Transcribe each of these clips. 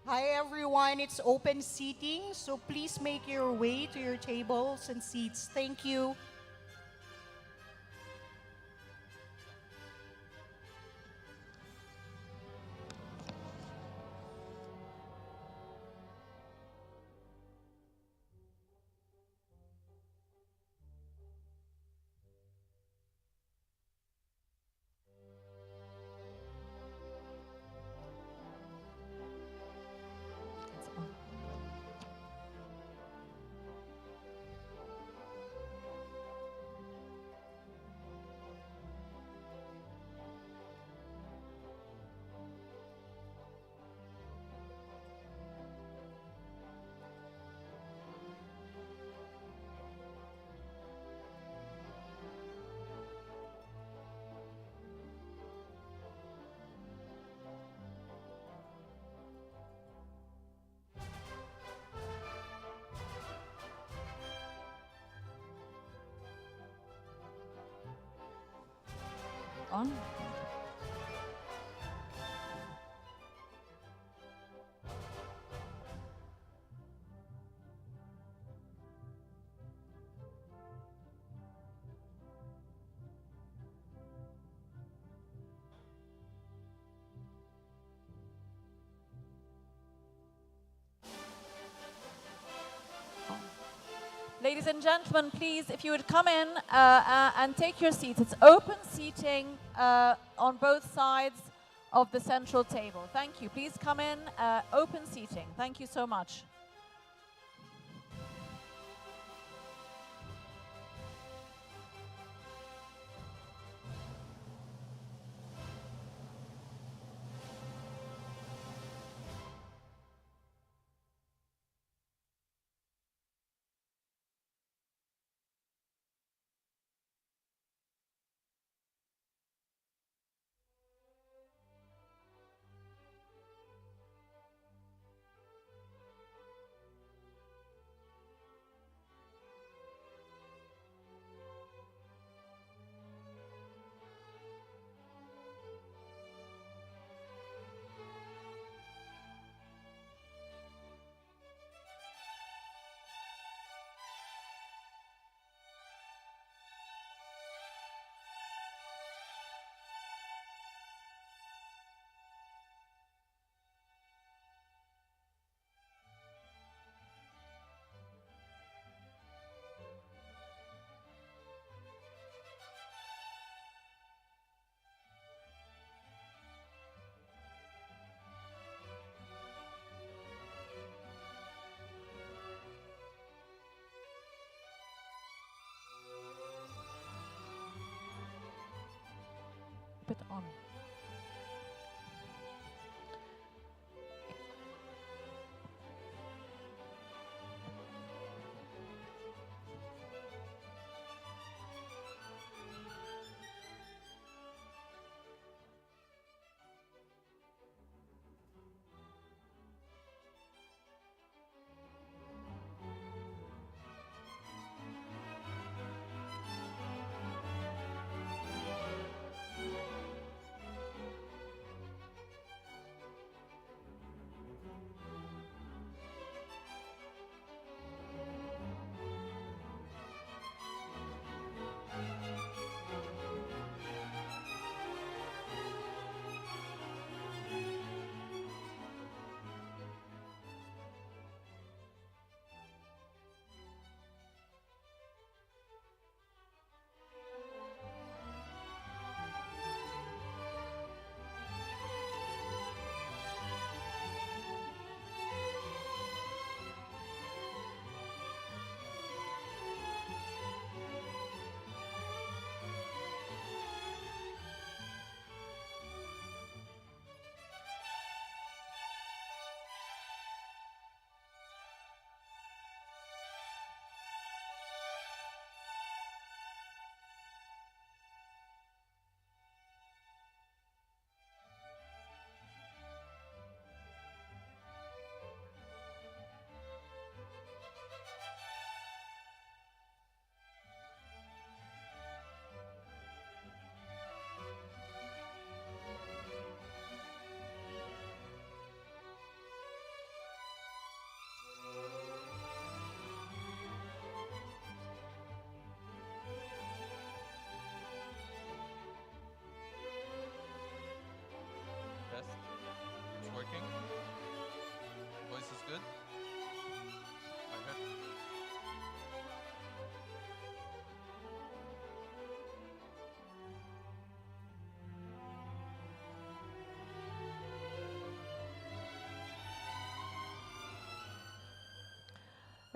Hi everyone, it's open seating, so please make your way to your tables and seats. Thank you. On. Ladies and gentlemen, please, if you would come in and take your seats. It's open seating on both sides of the central table. Thank you. Please come in, open seating. Thank you so much. Bit on.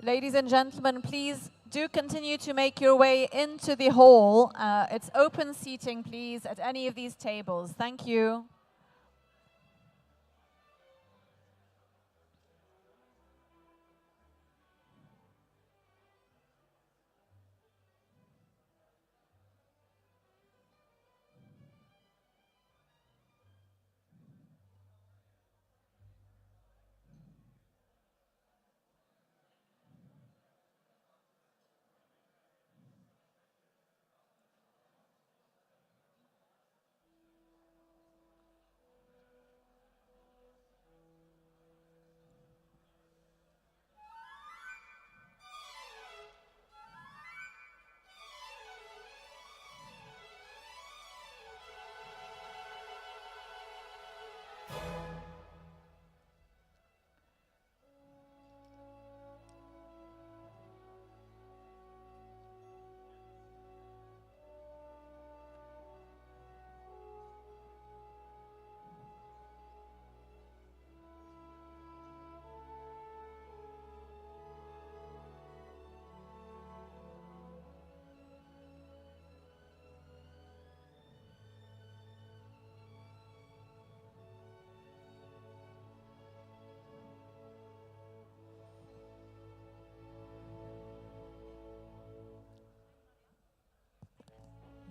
Ladies and gentlemen, please do continue to make your way into the hall. It's open seating, please, at any of these tables. Thank you.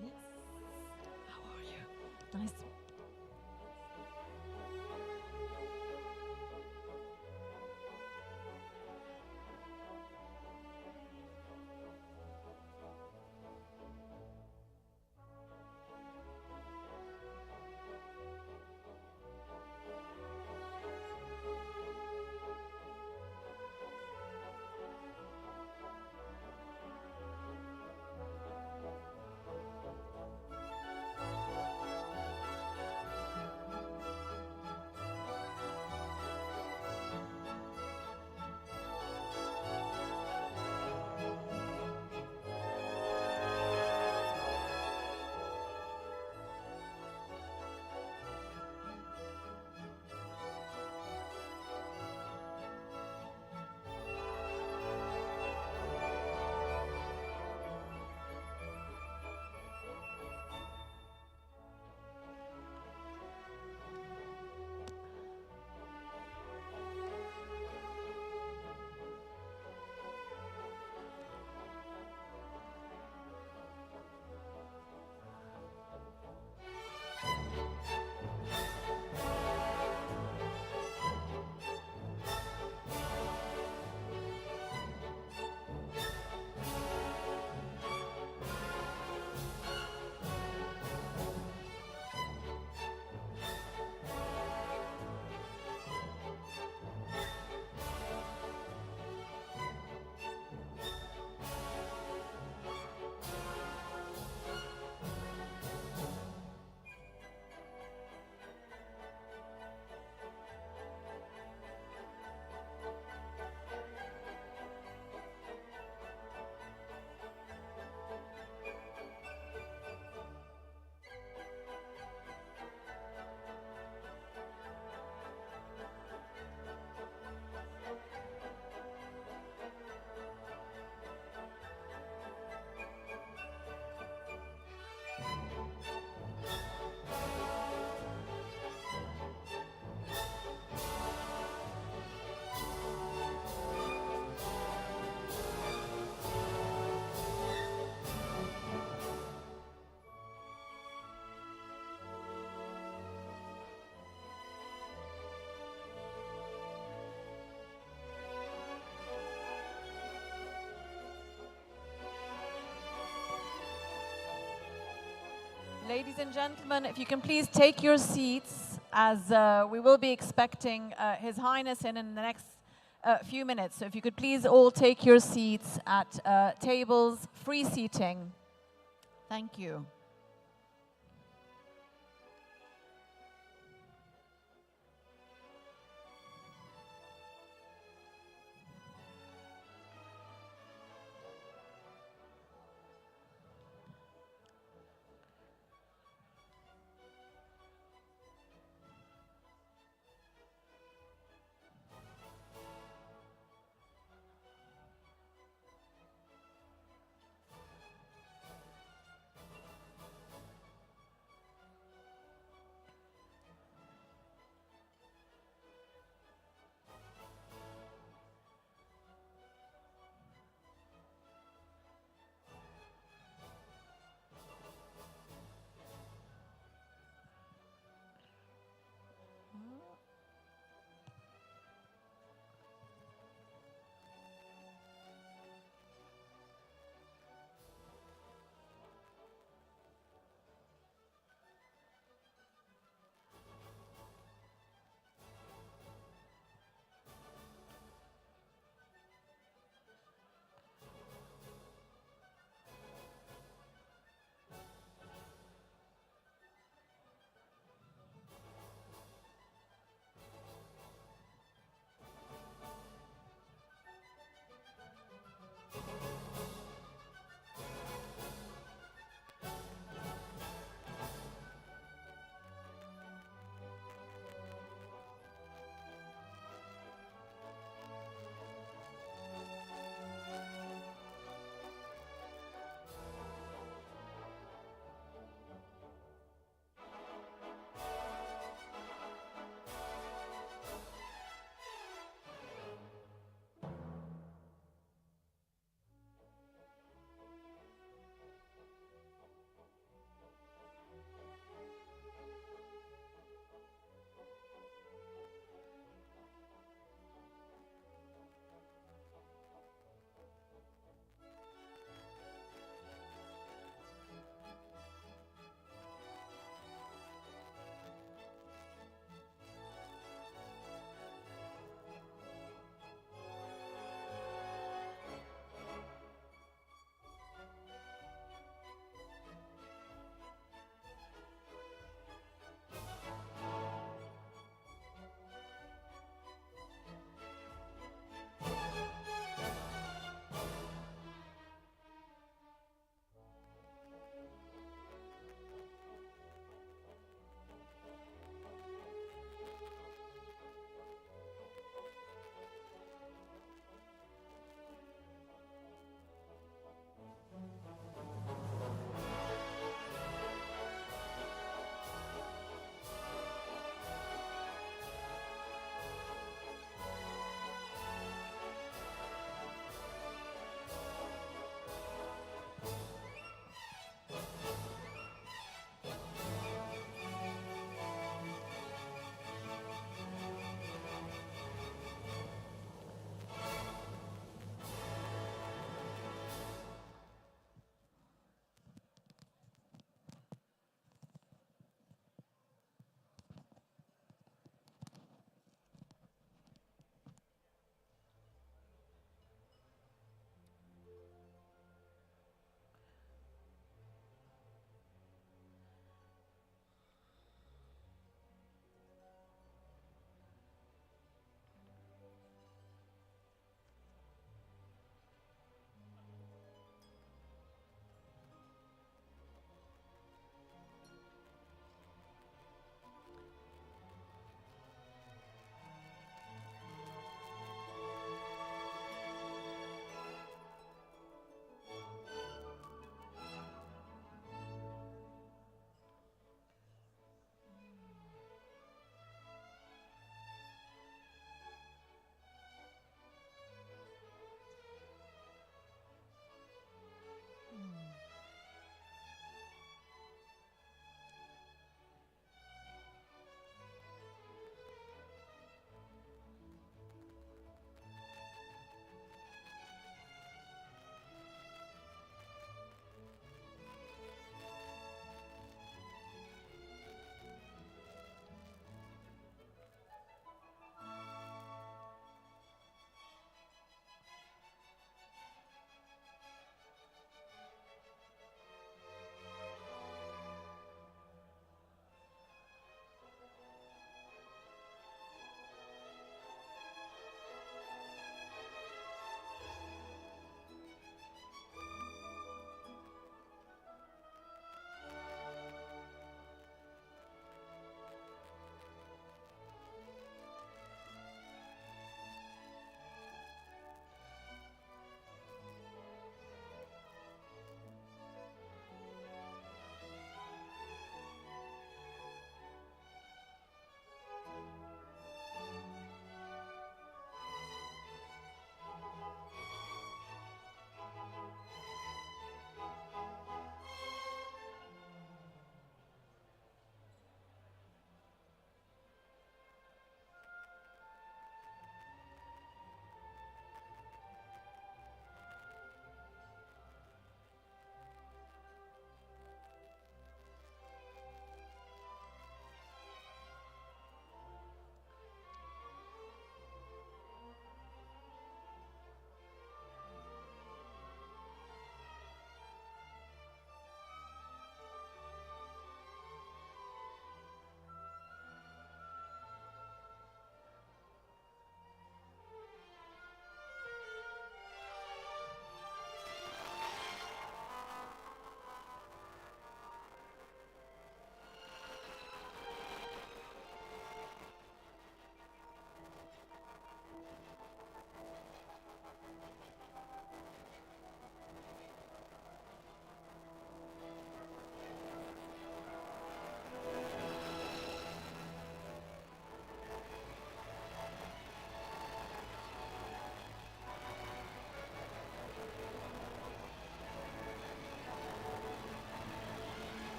Yes. How are you? Nice. Ladies and gentlemen, if you can please take your seats, as we will be expecting His Highness in the next few minutes. So if you could please all take your seats at tables, free seating. Thank you.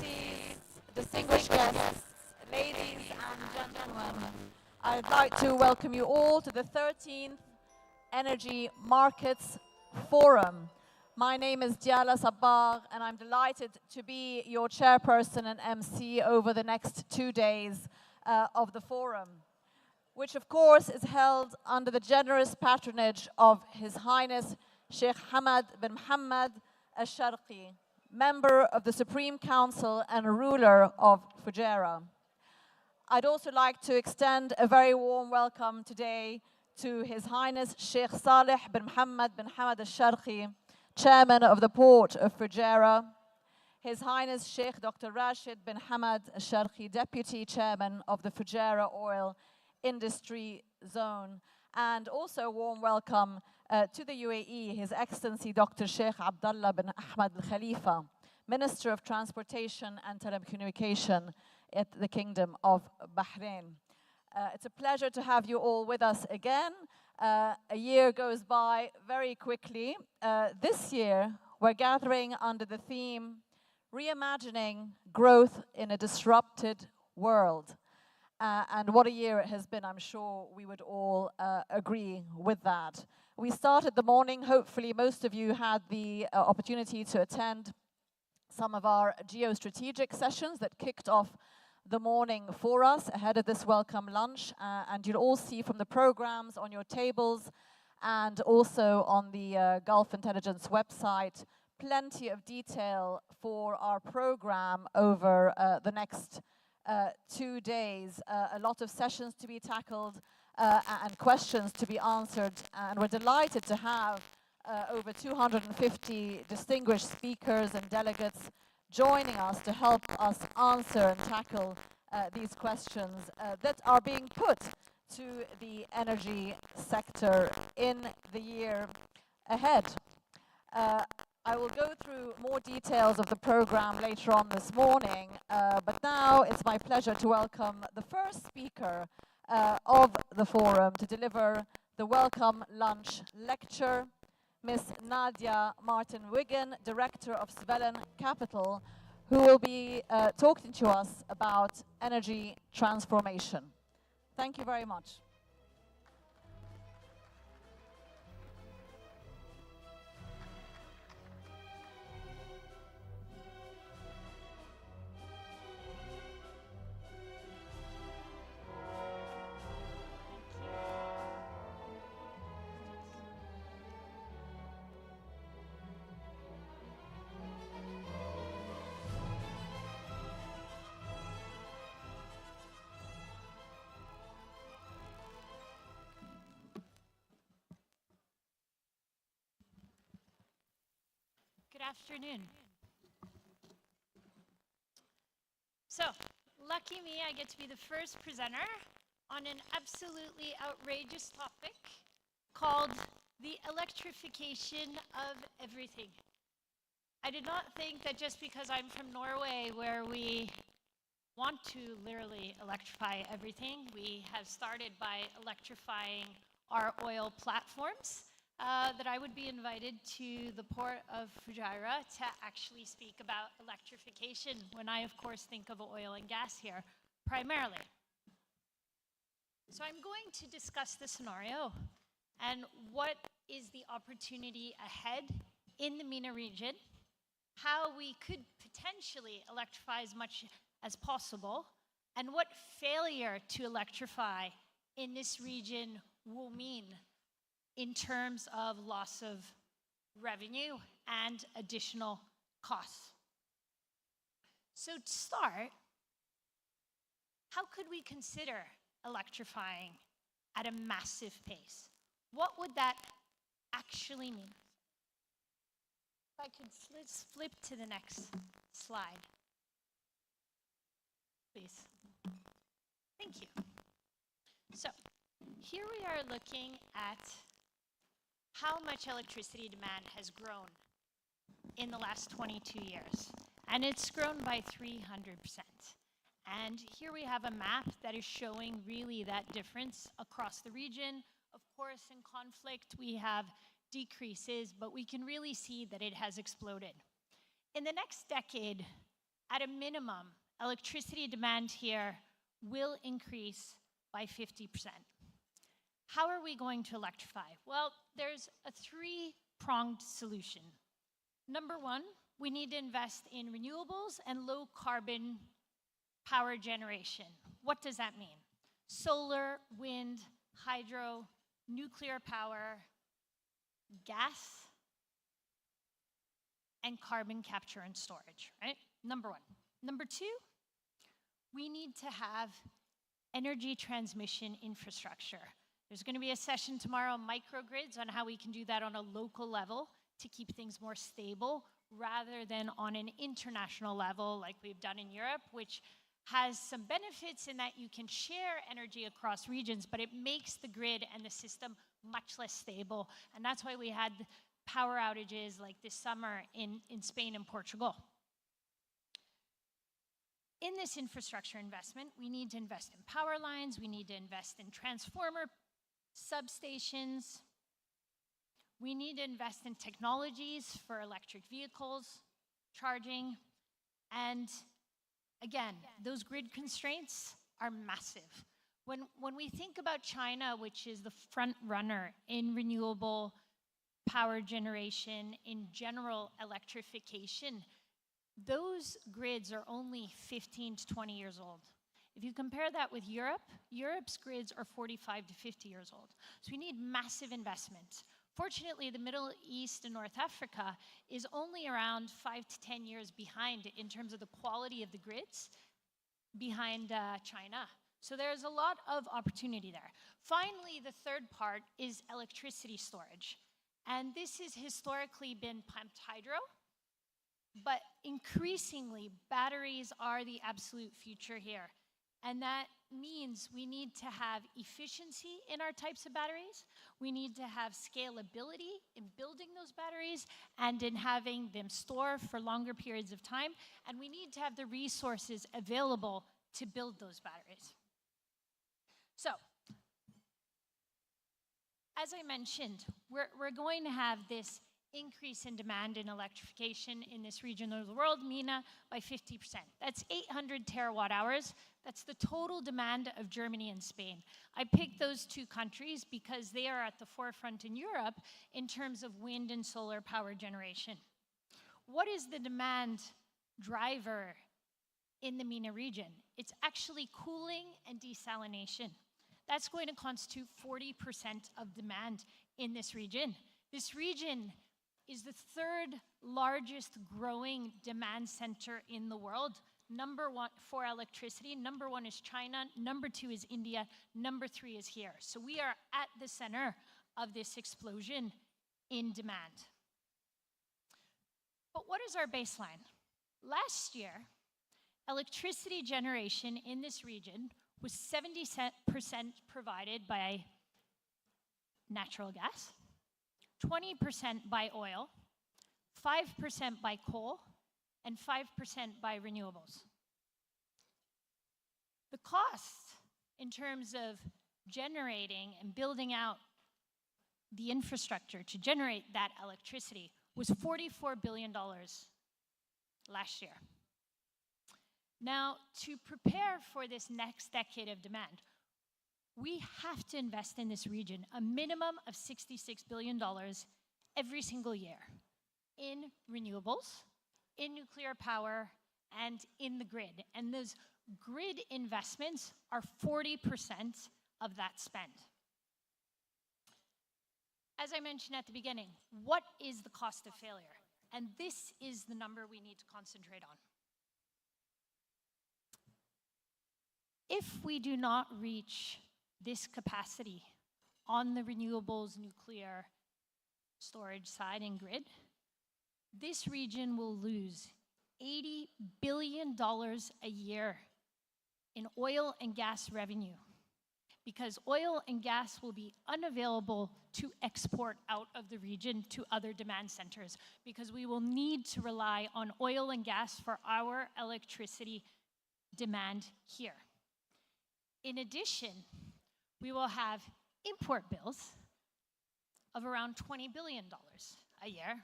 Excellencies, distinguished guests, ladies and gentlemen, I'd like to welcome you all to the 13th Energy Markets Forum. My name is Diala Sabbar, and I'm delighted to be your chairperson and MC over the next 2 days of the forum, which of course is held under the generous patronage of His Highness Sheikh Hamad bin Mohammed Al-Sharqi, member of the Supreme Council and ruler of Fujairah. I'd also like to extend a very warm welcome today to His Highness Sheikh Saleh bin Mohammed bin Hamad Al-Sharqi, Chairman of the Port of Fujairah, His Highness Sheikh Dr. Rashid bin Hamad Al-Sharqi, Deputy Chairman of the Fujairah Oil Industry Zone, and also a warm welcome to the UAE, His Excellency Dr. Sheikh Abdullah bin Ahmad Al Khalifa, Minister of Transportation and Telecommunication at the Kingdom of Bahrain. It's a pleasure to have you all with us again. A year goes by very quickly. This year, we're gathering under the theme, Reimagining Growth in a Disrupted World. And what a year it has been. I'm sure we would all agree with that. We started the morning. Hopefully, most of you had the opportunity to attend some of our geostrategic sessions that kicked off the morning for us ahead of this welcome lunch. And you'll all see from the programs on your tables and also on the Gulf Intelligence website plenty of detail for our program over the next 2 days. A lot of sessions to be tackled and questions to be answered. And we're delighted to have over 250 distinguished speakers and delegates joining us to help us answer and tackle these questions that are being put to the energy sector in the year ahead. I will go through more details of the program later on this morning, but now it's my pleasure to welcome the first speaker of the forum to deliver the Welcome Lunch Lecture, Ms. Nadia Martin-Wigan, Director of Svellen Capital, who will be talking to us about energy transformation. Thank you very much. Good afternoon. So, lucky me, I get to be the first presenter on an absolutely outrageous topic called the electrification of everything. I did not think that just because I'm from Norway, where we want to literally electrify everything, we have started by electrifying our oil platforms, that I would be invited to the port of Fujairah to actually speak about electrification when I, of course, think of oil and gas here, primarily. So I'm going to discuss the scenario and what is the opportunity ahead in the MENA region, how we could potentially electrify as much as possible, and what failure to electrify in this region will mean in terms of loss of revenue and additional costs. So to start, how could we consider electrifying at a massive pace? What would that actually mean? If I could flip to the next slide, please. Thank you. So here we are looking at how much electricity demand has grown in the last 22 years. And it's grown by 300%. And here we have a map that is showing really that difference across the region. Of course, in conflict, we have decreases, but we can really see that it has exploded. In the next decade, at a minimum, electricity demand here will increase by 50%. How are we going to electrify? Well, there's a three-pronged solution. Number one, we need to invest in renewables and low carbon power generation. What does that mean? Solar, wind, hydro, nuclear power, gas, and carbon capture and storage, right? Number one. Number two, we need to have energy transmission infrastructure. There's going to be a session tomorrow on microgrids on how we can do that on a local level to keep things more stable rather than on an international level like we've done in Europe, which has some benefits in that you can share energy across regions, but it makes the grid and the system much less stable. And that's why we had power outages like this summer in Spain and Portugal. In this infrastructure investment, we need to invest in power lines, we need to invest in transformer substations, we need to invest in technologies for electric vehicles, charging, and again, those grid constraints are massive. When we think about China, which is the front runner in renewable power generation, in general electrification, those grids are only 15 to 20 years old. If you compare that with Europe, Europe's grids are 45 to 50 years old. So we need massive investment. Fortunately, the Middle East and North Africa is only around 5 to 10 years behind in terms of the quality of the grids behind China. So there's a lot of opportunity there. Finally, the third part is electricity storage. And this has historically been pumped hydro, but increasingly, batteries are the absolute future here. And that means we need to have efficiency in our types of batteries. We need to have scalability in building those batteries and in having them store for longer periods of time. And we need to have the resources available to build those batteries. So, as I mentioned, we're going to have this increase in demand in electrification in this region of the world, MENA, by 50%. That's 800 terawatt hours. That's the total demand of Germany and Spain. I picked those two countries because they are at the forefront in Europe in terms of wind and solar power generation. What is the demand driver in the MENA region? It's actually cooling and desalination. That's going to constitute 40% of demand in this region. This region is the third largest growing demand center in the world. Number one for electricity, number one is China, number two is India, number three is here. So we are at the center of this explosion in demand. But what is our baseline? Last year, electricity generation in this region was 70% provided by natural gas, 20% by oil, 5% by coal, and 5% by renewables. The cost in terms of generating and building out the infrastructure to generate that electricity was $44 billion last year. Now, to prepare for this next decade of demand, we have to invest in this region a minimum of $66 billion every single year in renewables, in nuclear power, and in the grid. And those grid investments are 40% of that spend. As I mentioned at the beginning, what is the cost of failure? And this is the number we need to concentrate on. If we do not reach this capacity on the renewables, nuclear, storage side and grid, this region will lose $80 billion a year in oil and gas revenue because oil and gas will be unavailable to export out of the region to other demand centers because we will need to rely on oil and gas for our electricity demand here. In addition, we will have import bills of around $20 billion a year.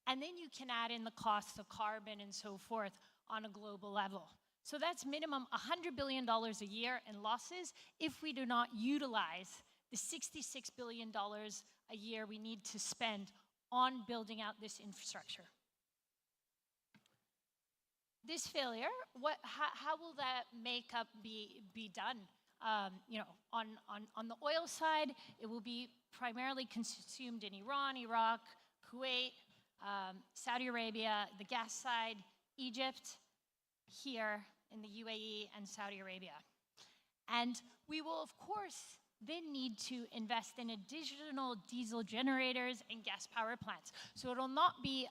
And then you can add in the costs of carbon and so forth on a global level. So that's minimum $100 billion a year in losses if we do not utilize the $66 billion a year we need to spend on building out this infrastructure. This failure, how will that makeup be done? On the oil side, it will be primarily consumed in Iran, Iraq, Kuwait, Saudi Arabia. The gas side, Egypt, here in the UAE and Saudi Arabia. And we will, of course, then need to invest in additional diesel generators and gas power plants. So it'll not be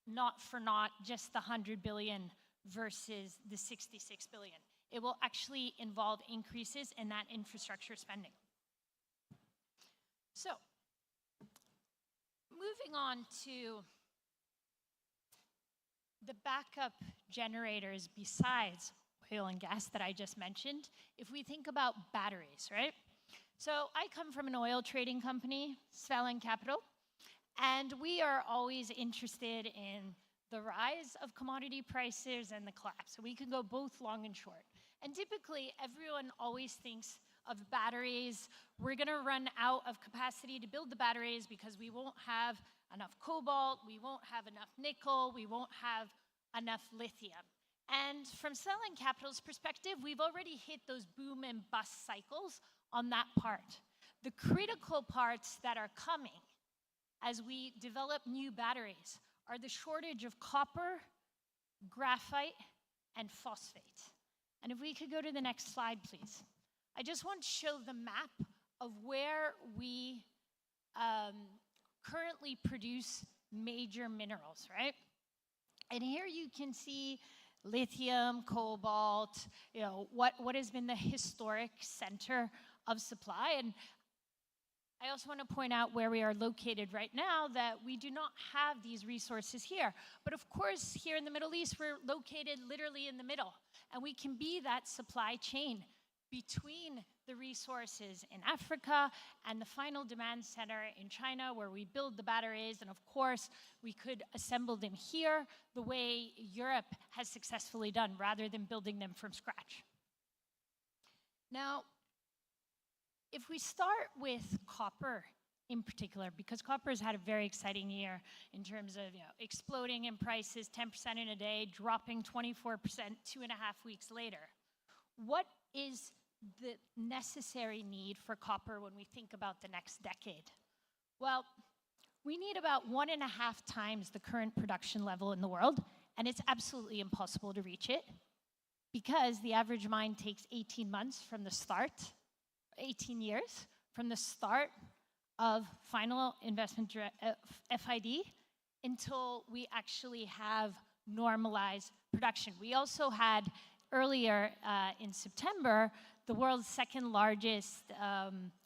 not for naught just the 100 billion versus the 66 billion. It will actually involve increases in that infrastructure spending. So, moving on to the backup generators besides oil and gas that I just mentioned, if we think about batteries, right? So I come from an oil trading company, Svelland Capital, and we are always interested in the rise of commodity prices and the collapse. So we can go both long and short. And typically, everyone always thinks of batteries. We're gonna run out of capacity to build the batteries because we won't have enough cobalt, we won't have enough nickel, we won't have enough lithium. And from Svelland Capital's perspective, we've already hit those boom and bust cycles on that part. The critical parts that are coming as we develop new batteries are the shortage of copper, graphite, and phosphate. And if we could go to the next slide, please. I just want to show the map of where we currently produce major minerals, right? And here you can see lithium, cobalt, what has been the historic center of supply. And I also want to point out where we are located right now, that we do not have these resources here. But of course, here in the Middle East, we're located literally in the middle. And we can be that supply chain between the resources in Africa and the final demand center in China, where we build the batteries. And of course, we could assemble them here the way Europe has successfully done, rather than building them from scratch. Now, if we start with copper in particular, because copper has had a very exciting year in terms of exploding in prices, 10% in a day, dropping 24% 2.5 weeks later. What is the necessary need for copper when we think about the next decade? Well, we need about 1.5 times the current production level in the world, and it's absolutely impossible to reach it because the average mine takes 18 months from the start, 18 years from the start of final investment FID until we actually have normalized production. We also had earlier in September, the world's second largest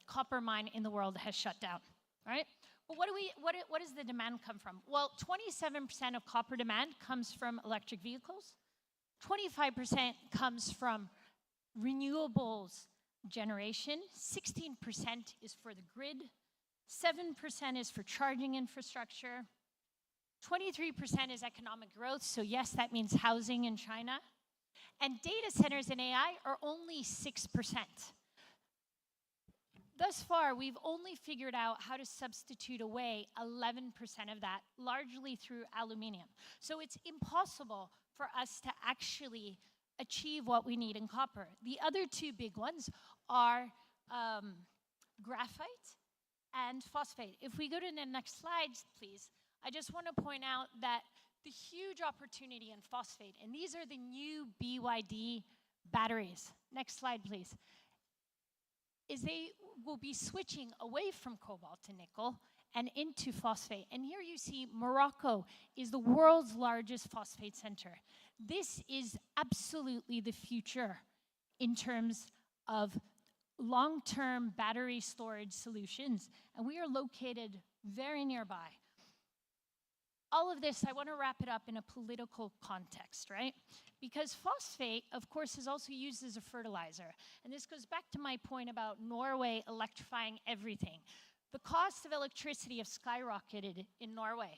copper mine in the world has shut down, right? But what does the demand come from? Well, 27% of copper demand comes from electric vehicles, 25% comes from renewables generation, 16% is for the grid, 7% is for charging infrastructure, 23% is economic growth, so yes, that means housing in China, and data centers and AI are only 6%. Thus far, we've only figured out how to substitute away 11% of that, largely through aluminium. So it's impossible for us to actually achieve what we need in copper. The other two big ones are graphite and phosphate. If we go to the next slide, please, I just want to point out that the huge opportunity in phosphate, and these are the new BYD batteries. Next slide, please. Is they will be switching away from cobalt and nickel and into phosphate. And here you see Morocco is the world's largest phosphate center. This is absolutely the future in terms of long-term battery storage solutions, and we are located very nearby. All of this, I want to wrap it up in a political context, right? Because phosphate, of course, is also used as a fertilizer. And this goes back to my point about Norway electrifying everything. The cost of electricity have skyrocketed in Norway.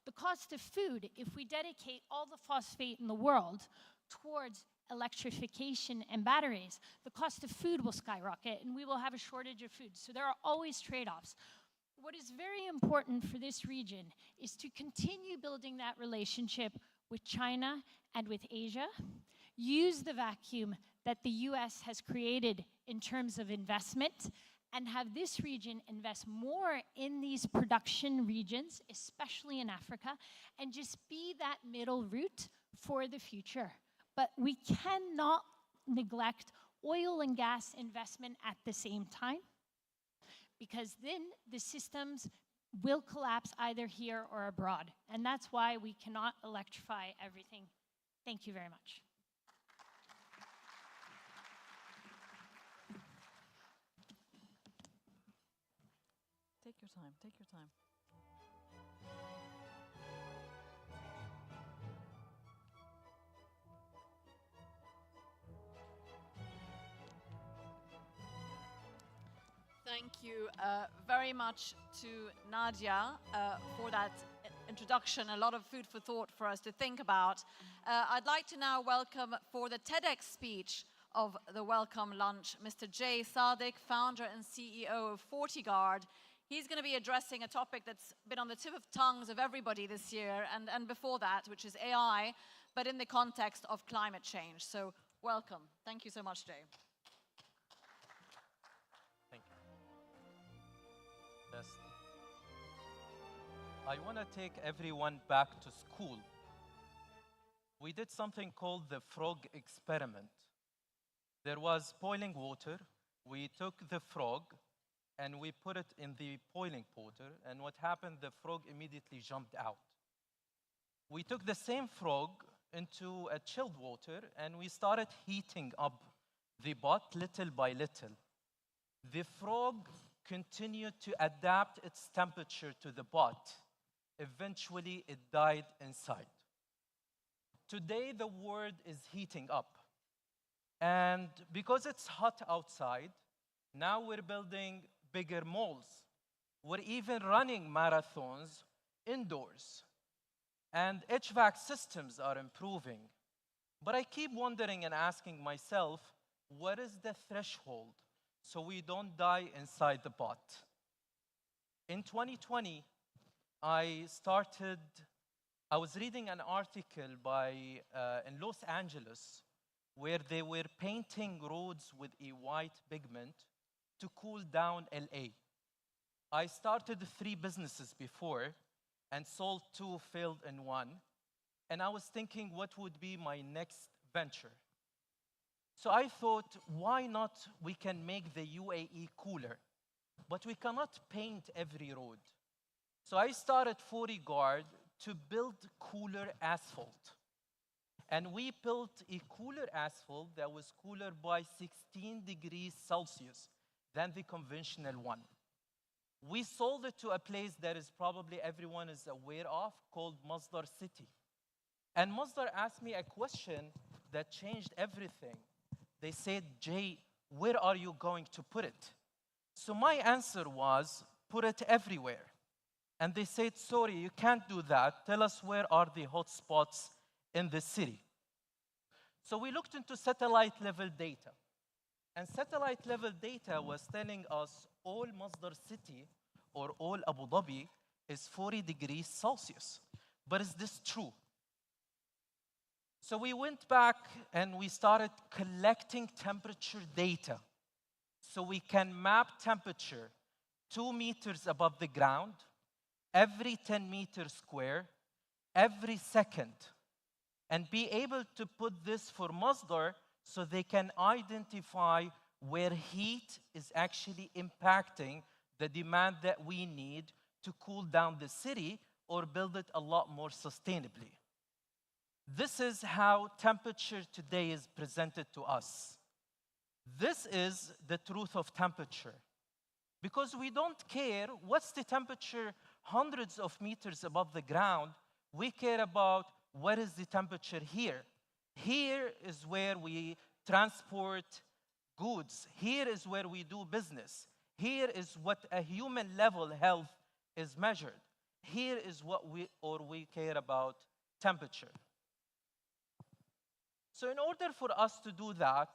the cost of food, if we dedicate all the phosphate in the world towards electrification and batteries, the cost of food will skyrocket and we will have a shortage of food. So there are always trade-offs. What is very important for this region is to continue building that relationship with China and with Asia, use the vacuum that the US has created in terms of investment, and have this region invest more in these production regions, especially in Africa, and just be that middle route for the future. But we cannot neglect oil and gas investment at the same time, because then the systems will collapse either here or abroad. And that's why we cannot electrify everything. Thank you very much. Take your time, take your time. Thank you very much to Nadia for that introduction. A lot of food for thought for us to think about. I'd like to now welcome for the TEDx speech of the Welcome Lunch, Mr. Jay Sadiq, founder and CEO of FortiGuard. He's going to be addressing a topic that's been on the tip of tongues of everybody this year and before that, which is AI, but in the context of climate change. So welcome. Thank you so much, Jay. Thank you. Yes. I want to take everyone back to school. We did something called the frog experiment. There was boiling water. We took the frog and we put it in the boiling water, and what happened, the frog immediately jumped out. We took the same frog into a chilled water and we started heating up the pot little by little. The frog continued to adapt its temperature to the pot. Eventually, it died inside. Today, the world is heating up. And because it's hot outside, now we're building bigger malls. We're even running marathons indoors. And HVAC systems are improving. But I keep wondering and asking myself, what is the threshold so we don't die inside the pot? In 2020, I was reading an article in Los Angeles where they were painting roads with a white pigment to cool down LA. I started 3 businesses before and sold 2, failed in 1. And I was thinking, what would be my next venture? So I thought, why not we can make the UAE cooler? But we cannot paint every road. So I started FortiGuard to build cooler asphalt. And we built a cooler asphalt that was cooler by 16 degrees Celsius than the conventional one. We sold it to a place that is probably everyone is aware of, called Masdar City. And Masdar asked me a question that changed everything. They said, Jay, where are you going to put it? So my answer was, put it everywhere. And they said, sorry, you can't do that. Tell us where are the hot spots in the city. So we looked into satellite level data. And satellite level data was telling us all Masdar City or all Abu Dhabi is 40 degrees Celsius. But is this true? So we went back and we started collecting temperature data so we can map temperature 2 meters above the ground, every 10 meters square, every second, and be able to put this for Masdar so they can identify where heat is actually impacting the demand that we need to cool down the city or build it a lot more sustainably. This is how temperature today is presented to us. This is the truth of temperature. Because we don't care what's the temperature hundreds of meters above the ground. We care about what is the temperature here. Here is where we transport goods. Here is where we do business. Here is what a human level health is measured. Here is what we care about, temperature. So in order for us to do that,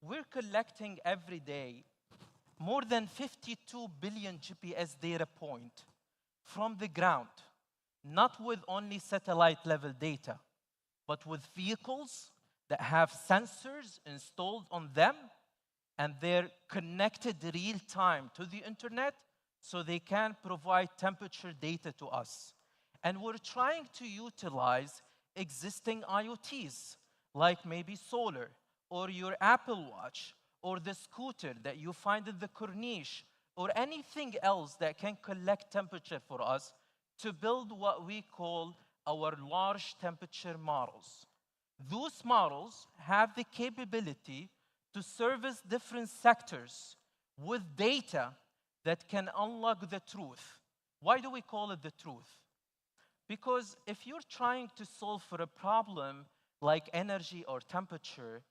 we're collecting every day more than 52 billion GPS data points from the ground, not with only satellite level data, but with vehicles that have sensors installed on them, and they're connected real time to the internet so they can provide temperature data to us. And we're trying to utilize existing IoTs, like maybe solar, or your Apple Watch, or the scooter that you find in the Corniche, or anything else that can collect temperature for us to build what we call our large temperature models. Those models have the capability to service different sectors with data that can unlock the truth. Why do we call it the truth? Because if you're trying to solve for a problem like energy or temperature,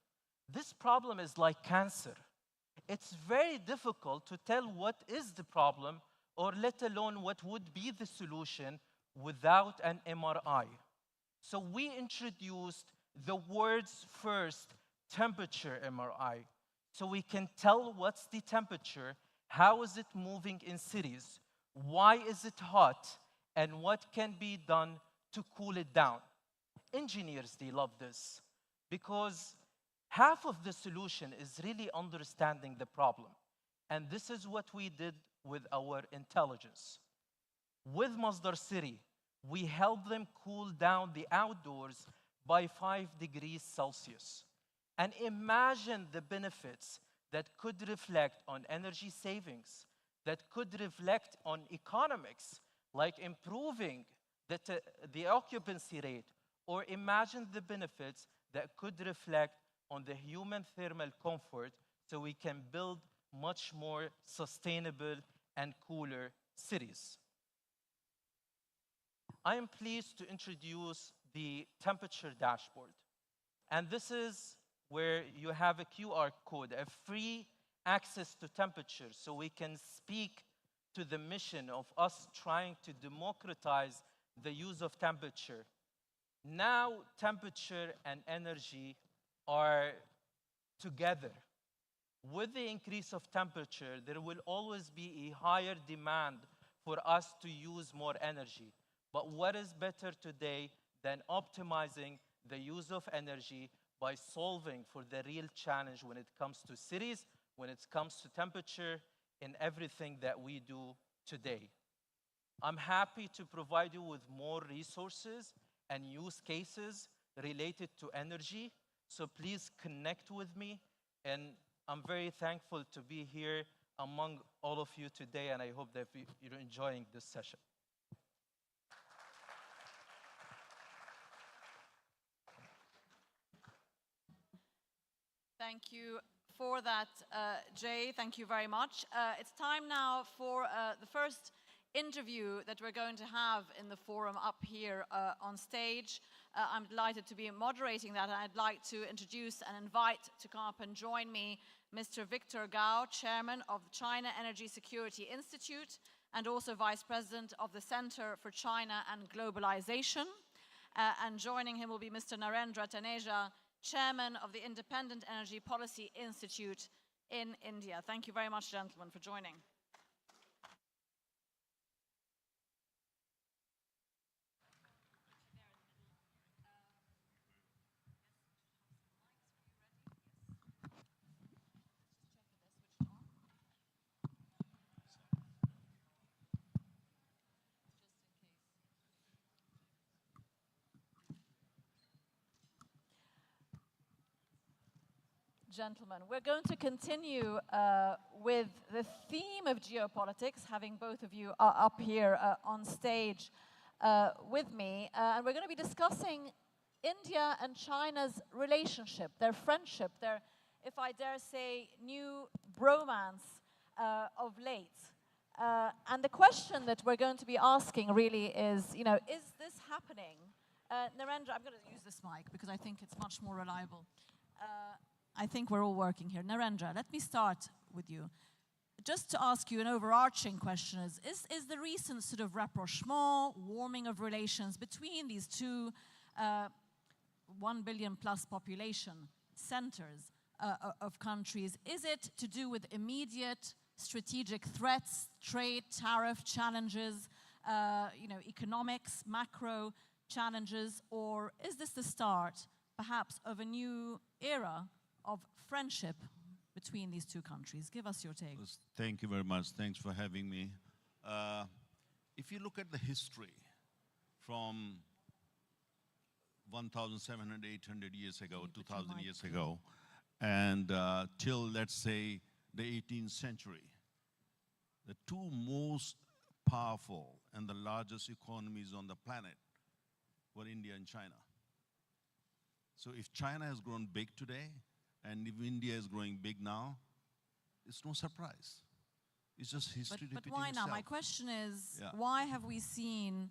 this problem is like cancer. It's very difficult to tell what is the problem, or let alone what would be the solution without an MRI. So we introduced the world's first temperature MRI. So we can tell what's the temperature, how is it moving in cities, why is it hot, and what can be done to cool it down. Engineers, they love this because half of the solution is really understanding the problem. And this is what we did with our intelligence. With Masdar City, we helped them cool down the outdoors by 5 degrees Celsius. And imagine the benefits that could reflect on energy savings, that could reflect on economics, like improving the occupancy rate, or imagine the benefits that could reflect on the human thermal comfort, so we can build much more sustainable and cooler cities. I am pleased to introduce the temperature dashboard. And this is where you have a QR code, a free access to temperature, so we can speak to the mission of us trying to democratize the use of temperature. Now, temperature and energy are together. With the increase of temperature, there will always be a higher demand for us to use more energy. But what is better today than optimizing the use of energy by solving for the real challenge when it comes to cities, when it comes to temperature, in everything that we do today. I'm happy to provide you with more resources and use cases related to energy. So please connect with me. And I'm very thankful to be here among all of you today. And I hope that you're enjoying this session. Thank you for that, Jay. Thank you very much. It's time now for the first interview that we're going to have in the forum up here on stage. I'm delighted to be moderating that, and I'd like to introduce and invite to come up and join me Mr. Victor Gao, Chairman of the China Energy Security Institute and also Vice President of the Center for China and Globalization. And joining him will be Mr. Narendra Taneja, Chairman of the Independent Energy Policy Institute in India. Thank you very much, gentlemen, for joining. Gentlemen, we're going to continue with the theme of geopolitics, having both of you up here on stage with me. And we're going to be discussing India and China's relationship, their friendship, their, if I dare say, new bromance of late. And the question that we're going to be asking really is, is this happening? Narendra, I'm going to use this mic because I think it's much more reliable. I think we're all working here. Narendra, let me start with you. just to ask you an overarching question is the recent sort of rapprochement, warming of relations between these two 1 billion plus population centers of countries, is it to do with immediate strategic threats, trade, tariff challenges, economics, macro challenges, or is this the start, perhaps, of a new era of friendship between these two countries? Give us your take. Thank you very much. Thanks for having me. If you look at the history from 1,700, 800 years ago, 2,000 years ago, and till, let's say, the 18th century, the two most powerful and the largest economies on the planet were India and China. So if China has grown big today, and if India is growing big now, it's no surprise. It's just history repeating But why now? itself. My question is, Yeah. why have we seen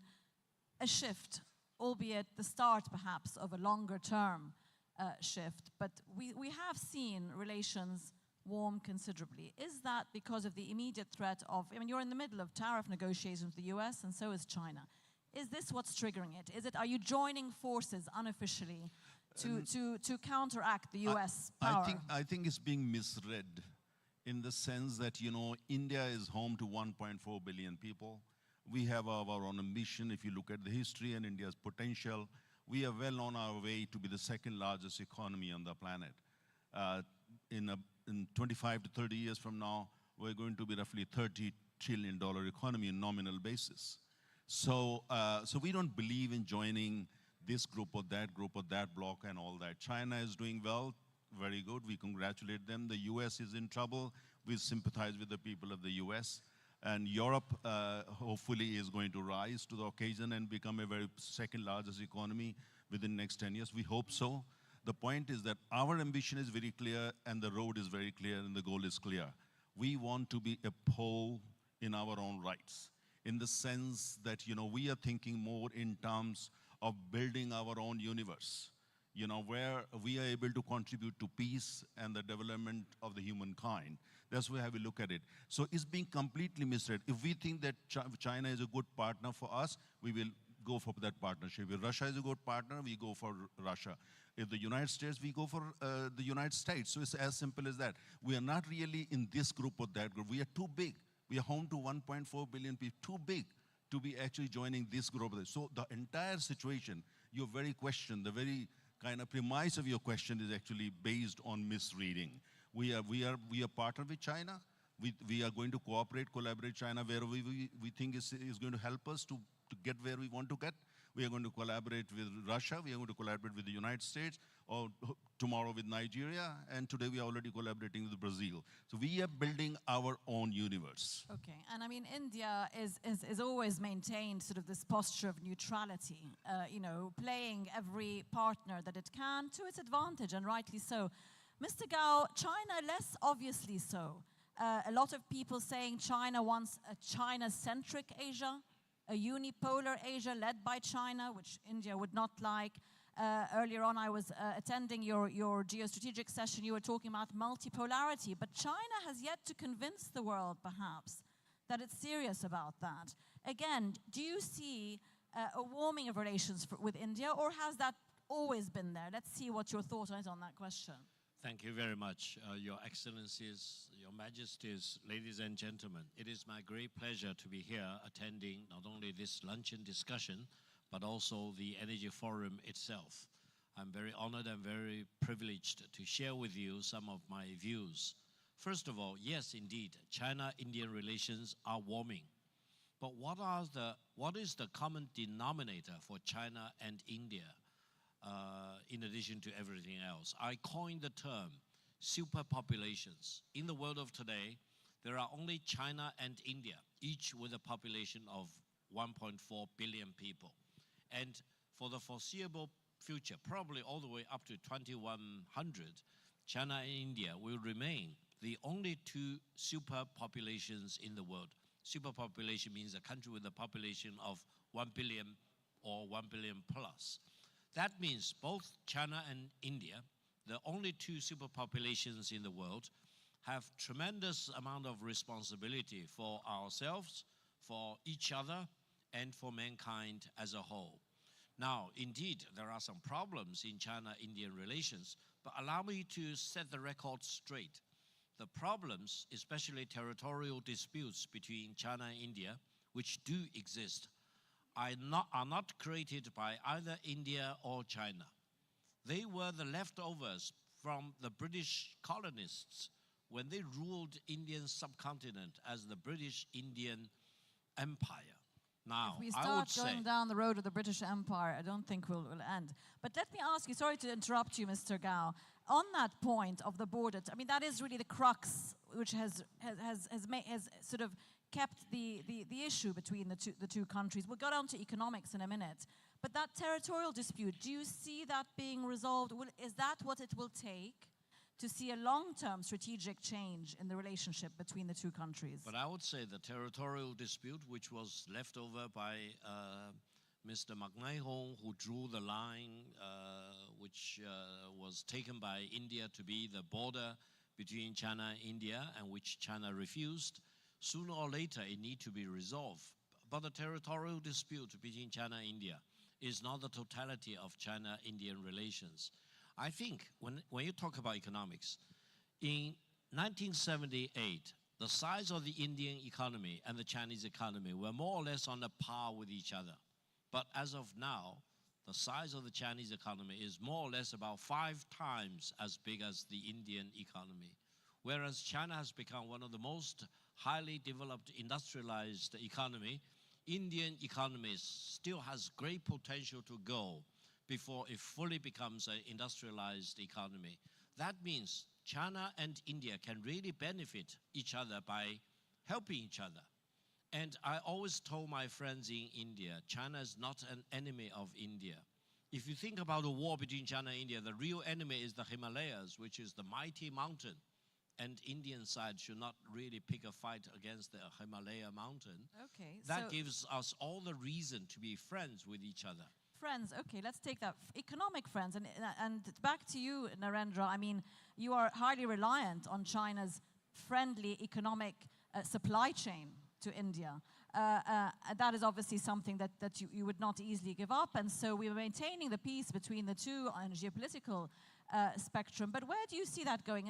a shift, albeit the start perhaps of a longer term shift, but we have seen relations warm considerably. Is that because of the immediate threat of, you're in the middle of tariff negotiations with the US and so is China. Is this what's triggering it? Are you joining forces unofficially to counteract the US power? I think it's being misread in the sense that, India is home to 1.4 billion people. We have our own ambition. If you look at the history and India's potential, we are well on our way to be the second largest economy on the planet. In 25 to 30 years from now, we're going to be roughly $30 trillion economy on nominal basis. So we don't believe in joining this group or that bloc and all that. China is doing well, very good. We congratulate them. The US is in trouble. We sympathize with the people of the US. And Europe, hopefully, is going to rise to the occasion and become a very second largest economy within the next 10 years. We hope so. The point is that our ambition is very clear, and the road is very clear, and the goal is clear. We want to be a pole in our own rights, in the sense that, we are thinking more in terms of building our own universe, where we are able to contribute to peace and the development of the humankind. That's how we look at it. So it's being completely misread. If we think that China is a good partner for us, we will go for that partnership. If Russia is a good partner, we go for Russia. If the United States, we go for the United States. So it's as simple as that. We are not really in this group or that group. We are too big. We are home to 1.4 billion people, too big to be actually joining this group. So the entire situation, your very question, the very kind of premise of your question is actually based on misreading. We are partner with China. We are going to collaborate China where we think is going to help us to get where we want to get. We are going to collaborate with Russia. We are going to collaborate with the United States, or tomorrow with Nigeria, and today we are already collaborating with Brazil. So we are building our own universe. Okay, and India is always maintained sort of this posture of neutrality, playing every partner that it can to its advantage, and rightly so. Mr. Gao, China less obviously so. A lot of people saying China wants a China-centric Asia, a unipolar Asia led by China, which India would not like. Earlier on, I was attending your geostrategic session. You were talking about multipolarity, but China has yet to convince the world, perhaps, that it's serious about that. Again, do you see a warming of relations with India, or has that always been there? Let's see what your thought is on that question. Thank you very much, Your Excellencies, Your Majesties, ladies and gentlemen. It is my great pleasure to be here attending not only this luncheon discussion, but also the Energy Forum itself. I'm very honored and very privileged to share with you some of my views. First of all, yes, indeed, China-Indian relations are warming. But what is the common denominator for China and India? In addition to everything else, I coined the term superpopulations. In the world of today, there are only China and India, each with a population of 1.4 billion people. And for the foreseeable future, probably all the way up to 2100, China and India will remain the only two superpopulations in the world. Superpopulation means a country with a population of 1 billion or 1 billion plus. That means both China and India, the only two superpopulations in the world, have tremendous amount of responsibility for ourselves, for each other, and for mankind as a whole. Now, indeed, there are some problems in China-Indian relations, but allow me to set the record straight. The problems, especially territorial disputes between China and India, which do exist, are not created by either India or China. They were the leftovers from the British colonists when they ruled Indian subcontinent as the British Indian Empire. Now, If we I would start say, going down the road of the British Empire, I don't think we'll end. But let me ask you, sorry to interrupt you, Mr. Gao, on that point of the border, I mean, that is really the crux which has sort of kept the issue between the two countries. We'll go down to economics in a minute. But that territorial dispute, do you see that being resolved? Is that what it will take to see a long-term strategic change in the relationship between the two countries? but I would say the territorial dispute, which was left over by Mr. McMahon, who drew the line, which was taken by India to be the border between China and India, and which China refused, sooner or later it need to be resolved. But the territorial dispute between China and India is not the totality of China-Indian relations. I think when you talk about economics, in 1978, the size of the Indian economy and the Chinese economy were more or less on a par with each other. But as of now, the size of the Chinese economy is more or less about 5 times as big as the Indian economy. Whereas China has become one of the most highly developed industrialized economy, Indian economy still has great potential to go before it fully becomes an industrialized economy. That means China and India can really benefit each other by helping each other. And I always told my friends in India, China is not an enemy of India. If you think about a war between China and India, the real enemy is the Himalayas, which is the mighty mountain. And Indian side should not really pick a fight against the Himalaya mountain. Okay, That so gives us all the reason to be friends with each other. friends, okay, let's take that. Economic friends, and back to you, Narendra. I mean, you are highly reliant on China's friendly economic supply chain to India. That is obviously something that you would not easily give up, and so we are maintaining the peace between the two on a geopolitical spectrum. But where do you see that going?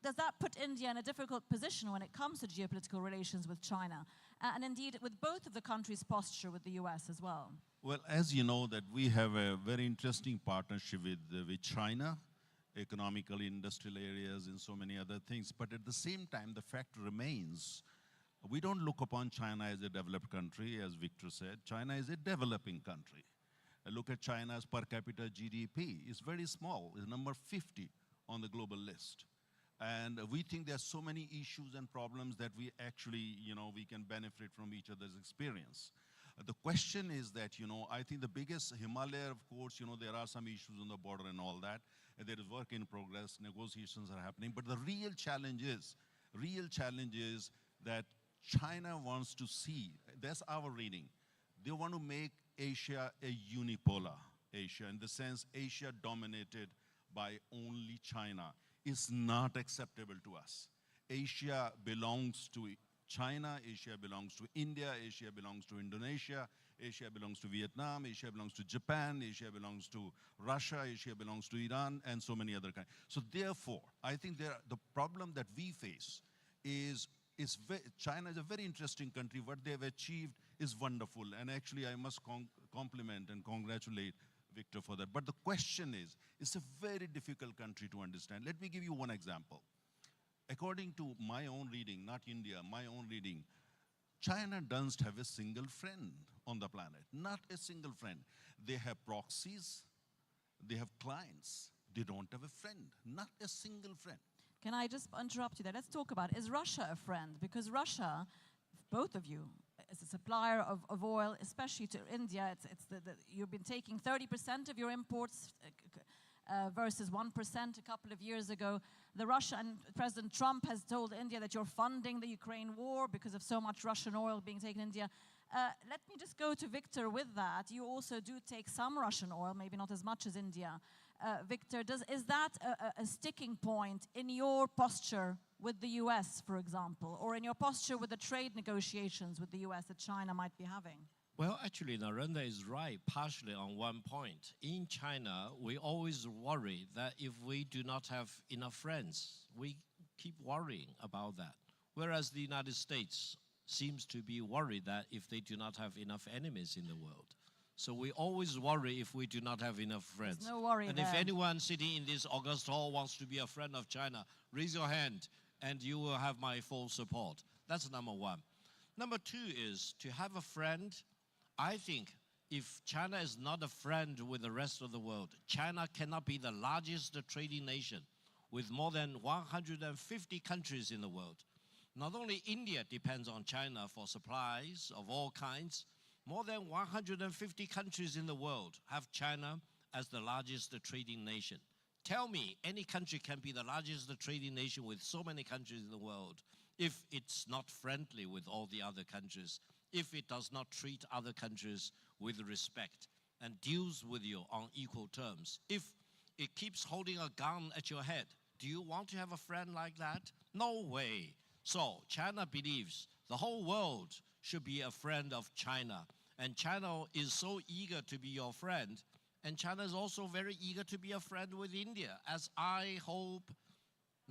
Does that put India in a difficult position when it comes to geopolitical relations with China, and indeed with both of the countries' posture with the US as well? Well, as you know, that we have a very interesting partnership with China, economical, industrial areas, and so many other things. But at the same time, the fact remains, we don't look upon China as a developed country, as Victor said. China is a developing country. Look at China's per capita GDP. It's very small. It's number 50 on the global list. And we think there's so many issues and problems that we actually, we can benefit from each other's experience. The question is that, I think the biggest Himalaya, of course, there are some issues on the border and all that. And there is work in progress, negotiations are happening. But the real challenge is that China wants to see, that's our reading, they want to make Asia a unipolar Asia, in the sense Asia dominated by only China is not acceptable to us. Asia belongs to China, Asia belongs to India, Asia belongs to Indonesia, Asia belongs to Vietnam, Asia belongs to Japan, Asia belongs to Russia, Asia belongs to Iran, and so many other countries. So therefore, I think the problem that we face is China is a very interesting country. What they have achieved is wonderful. And actually, I must compliment and congratulate Victor for that. But the question is, it's a very difficult country to understand. Let me give you one example. According to my own reading, not India, my own reading, China doesn't have a single friend on the planet. Not a single friend. They have proxies, they have clients. They don't have a friend. Not a single friend. Can I just interrupt you there? Let's talk about, is Russia a friend? Because Russia, both of you, is a supplier of oil, especially to India. You've been taking 30% of your imports versus 1% a couple of years ago. President Trump has told India that you're funding the Ukraine war because of so much Russian oil being taken in India. Let me just go to Victor with that. You also do take some Russian oil, maybe not as much as India. Victor, is that a sticking point in your posture with the US, for example, or in your posture with the trade negotiations with the US that China might be having? Well, actually, Narendra is right, partially on one point. In China, we always worry that if we do not have enough friends, we keep worrying about that. Whereas the United States seems to be worried that if they do not have enough enemies in the world. So we always worry if we do not have enough friends. There's no worry and there. if anyone sitting in this August hall wants to be a friend of China, raise your hand and you will have my full support. That's number one. Number two is to have a friend. I think if China is not a friend with the rest of the world, China cannot be the largest trading nation with more than 150 countries in the world. Not only India depends on China for supplies of all kinds, more than 150 countries in the world have China as the largest trading nation. Tell me, any country can be the largest trading nation with so many countries in the world if it's not friendly with all the other countries, if it does not treat other countries with respect and deals with you on equal terms, if it keeps holding a gun at your head. Do you want to have a friend like that? No way. So China believes the whole world should be a friend of China. And China is so eager to be your friend. And China is also very eager to be a friend with India, as I hope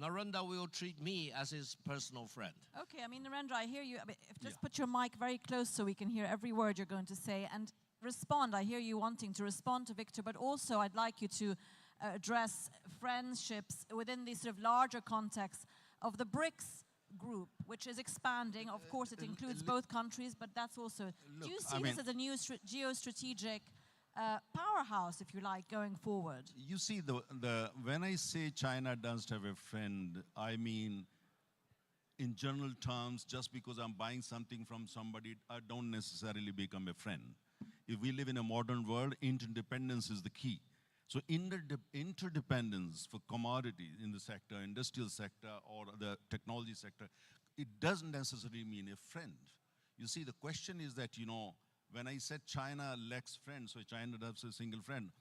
Narendra will treat me as his personal friend. Okay, I mean, Narendra, I hear you. Just put your mic very close so we can hear every word you're going to say and respond. I hear you wanting to respond to Victor, but also I'd like you to address friendships within the sort of larger context of the BRICS group, which is expanding. Of course, it includes both countries, but that's also... do you see this as a new geostrategic powerhouse, if you like, going forward? You see, when I say China doesn't have a friend, I mean, in general terms, just because I'm buying something from somebody, I don't necessarily become a friend. If we live in a modern world, interdependence is the key. So interdependence for commodities in the sector, industrial sector, or the technology sector, it doesn't necessarily mean a friend. You see, the question is that, when I said China lacks friends, so China does a single friend,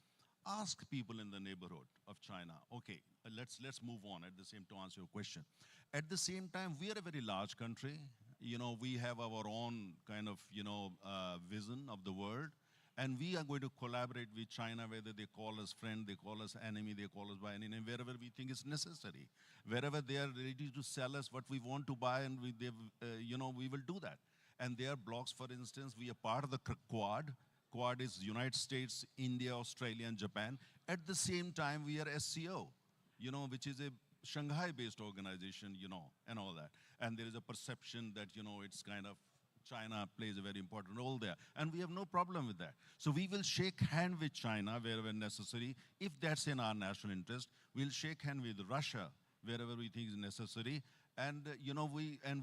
ask people in the neighborhood of China. Okay, let's move on at the same to answer your question. At the same time, we are a very large country. We have our own kind of, vision of the world. And we are going to collaborate with China, whether they call us friend, they call us enemy, they call us by any name, wherever we think is necessary. Wherever they are ready to sell us what we want to buy, and we will do that. And there are blocks, for instance, we are part of the Quad. Quad is United States, India, Australia, and Japan. At the same time, we are SCO, which is a Shanghai-based organization, and all that. And there is a perception that, it's kind of China plays a very important role there. And we have no problem with that. So we will shake hand with China wherever necessary. If that's in our national interest, we'll shake hand with Russia wherever we think is necessary. And,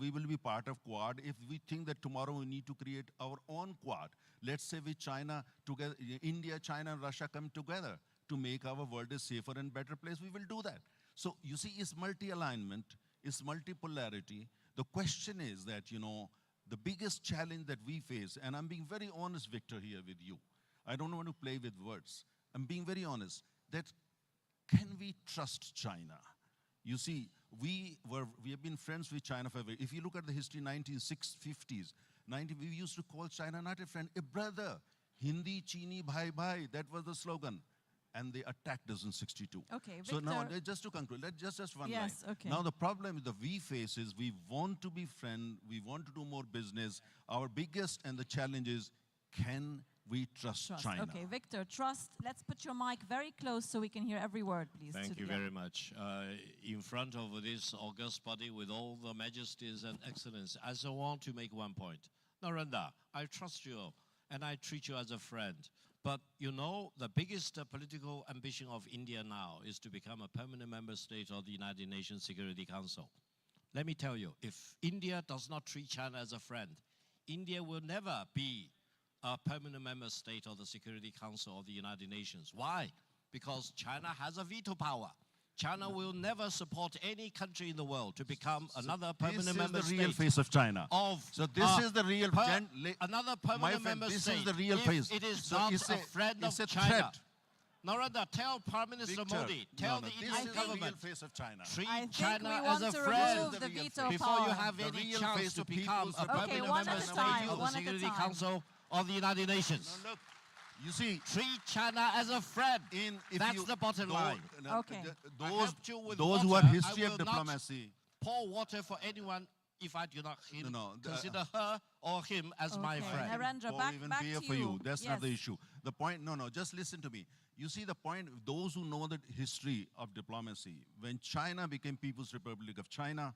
we will be part of Quad if we think that tomorrow we need to create our own Quad. Let's say with China together, India, China, and Russia come together to make our world a safer and better place, we will do that. So you see, it's multi-alignment, it's multipolarity. The question is that, the biggest challenge that we face, and I'm being very honest, Victor, here with you. I don't want to play with words. I'm being very honest, that can we trust China? You see, we have been friends with China forever. If you look at the history, 1950s, we used to call China not a friend, a brother. Hindi, Chini, bhai, bhai, that was the slogan. And they attacked us in 62. Okay, so Victor. now, just to conclude, just one line. Yes, okay. Now the problem that we face is we want to be friends, we want to do more business. Our biggest and the challenge is, can we trust China? Okay, Victor, trust. Let's put your mic very close so we can hear every word, please. Thank you very much. In front of this august body with all the majesties and excellence, I just want to make one point. Narendra, I trust you and I treat you as a friend. But the biggest political ambition of India now is to become a permanent member state of the United Nations Security Council. Let me tell you, if India does not treat China as a friend, India will never be a permanent member state of the Security Council of the United Nations. Why? Because China has a veto power. China will never support any country in the world to become another This permanent is member the real state face of China. of This is the real another my permanent friend, member this state. is the real if face. It is So not it's a friend of it's a China. threat. Narendra, tell Prime Minister Victor, Modi, tell the this Indian is the real government, face of China. treat I think China we as want a to friend remove the veto before you power. have The any real chance face to of become People's a Republic permanent one member at a state time, of the one at a Security time. Council of the United Nations. Now look, you see, Treat China as a friend. if That's you, the bottom line. Okay. I Those, helped you with those who water. have I history will of not diplomacy, Pour water for anyone if I do not consider her or him as my Okay. friend. Narendra, or back, even back beer to for you. That's not the Yes. issue. The point, no, just listen to me. You see the point, those who know the history of diplomacy, when China became People's Republic of China,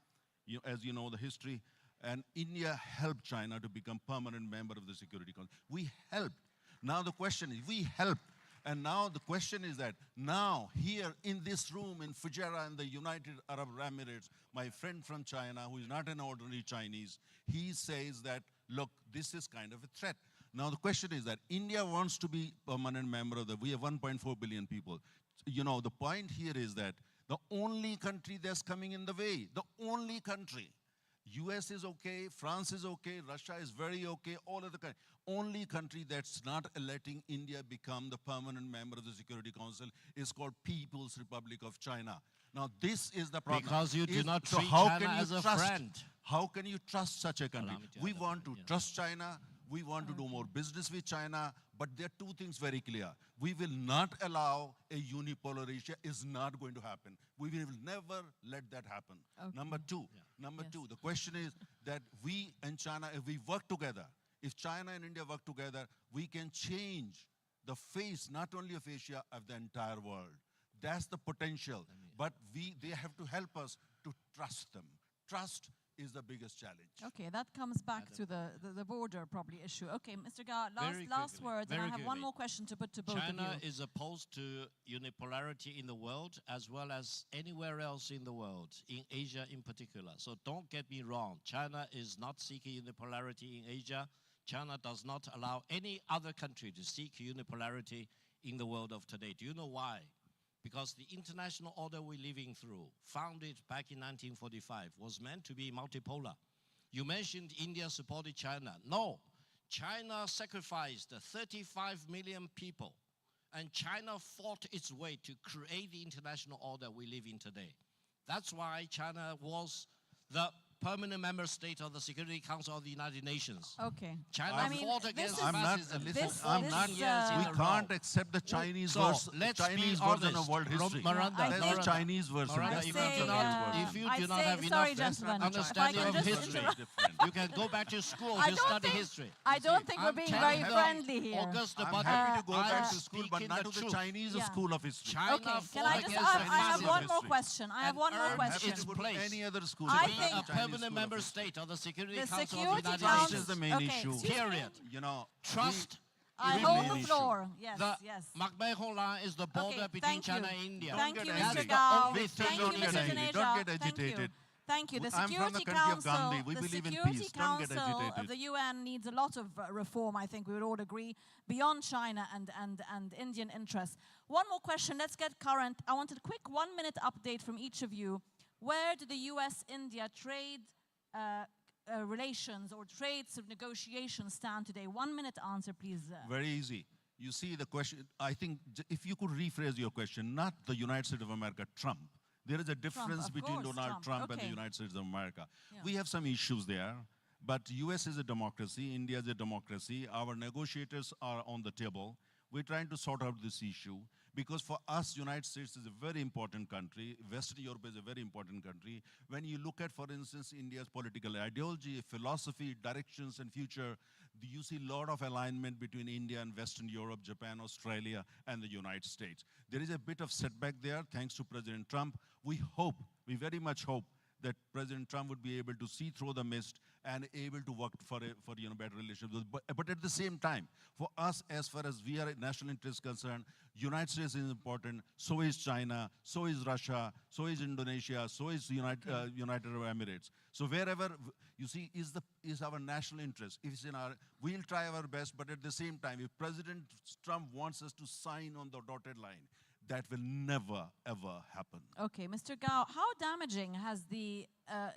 as you know the history, and India helped China to become permanent member of the Security Council. We helped. Now the question is, we helped. And now the question is that now here in this room in Fujairah in the United Arab Emirates, my friend from China, who is not an ordinary Chinese, he says that, look, this is kind of a threat. Now the question is that India wants to be permanent member of we have 1.4 billion people. You know, the point here is that the only country that's coming in the way, the only country, US is okay, France is okay, Russia is very okay, all of the countries. Only country that's not letting India become the permanent member of the Security Council is called People's Republic of China. Now this is the problem. Because you do not so treat how China can you as a trust, friend. How can you trust such a country? Allow me to We add want to that, yeah. trust China, we want to do more business with China, but there are two things very clear. We will not allow a unipolar Asia, is not going to happen. We will never let that happen. Number two, the question is that we and China, if we work together, if China and India work together, we can change the face not only of Asia, of the entire world. That's the potential. But they have to help us to trust them. Trust is the biggest challenge. Okay, that comes back to the border probably issue. Okay, Mr. Gao, Very last quickly, words, and I very have one quickly. more question to put to both China of you. is opposed to unipolarity in the world as well as anywhere else in the world, in Asia in particular. So don't get me wrong. China is not seeking unipolarity in Asia. China does not allow any other country to seek unipolarity in the world of today. Do you know why? Because the international order we're living through, founded back in 1945, was meant to be multipolar. You mentioned India supported China. No, China sacrificed 35 million people, and China fought its way to create the international order we live in today. That's why China was the permanent member state of the Security Council of the United Nations. Okay. China I mean, fought this against is- I'm not, fascism. listen, this- I'm this, not, we we in a row. can't accept the Chinese, So, let's Chinese be version of honest. world history. Miranda, I That's think- the Chinese version. Miranda, That's if not say, the real version. if you I'd do not say- have sorry, enough gentlemen, understanding if I of can just history, interrupt. you can go back to school I to don't study think- history. I don't think we're being very Tell friendly here. August the I'm Budget, happy to go I back am to school, but speaking not the to the truth. Chinese Yeah. school of history. China Okay, can fought I just against ask, the I have fascism. one more history. question. I have And one more earned question. its Happy to go to place. any other school. I but not think- the A Chinese permanent school of member history. state of the Security The Council of the Security United Council- This is Nations. the main Okay, issue. excuse me. Period. You know, Trust. I we hold main the issue. floor. Yes, The yes. Macbeth line is the border Okay, between thank China you. and India. Thank Don't you, get Mr. angry. Gao. Victor, Thank you, don't get Mr. angry. Taneja. Don't get Thank you. agitated. Thank you. The I'm from the Security country of Council, Gandhi. We the believe in Security peace. Don't get Council agitated. of the UN needs a lot of reform. I think we would all agree, beyond China and Indian interests. One more question. Let's get current. I wanted a quick 1-minute update from each of you. Where do the US-India trade relations or trade negotiations stand today? 1-minute answer, please. Very easy. You see the question, I think if you could rephrase your question, not the United States of America, Trump. There is a difference of between course, Donald Trump and the Okay. United States of America. Yeah. We have some issues there, but US is a democracy, India is a democracy. Our negotiators are on the table. We're trying to sort out this issue because for us, United States is a very important country. Western Europe is a very important country. When you look at, for instance, India's political ideology, philosophy, directions, and future, you see a lot of alignment between India and Western Europe, Japan, Australia, and the United States. There is a bit of setback there thanks to President Trump. We very much hope that President Trump would be able to see through the mist and able to work for better relationships. But at the same time, for us, as far as we are national interest concerned, United States is important, so is China, so is Russia, so is Indonesia, so is United Arab Emirates. So wherever, you see, is our national interest. If it's in we'll try our best, but at the same time, if President Trump wants us to sign on the dotted line, That will never, ever happen. Okay, Mr. Gao, how damaging has the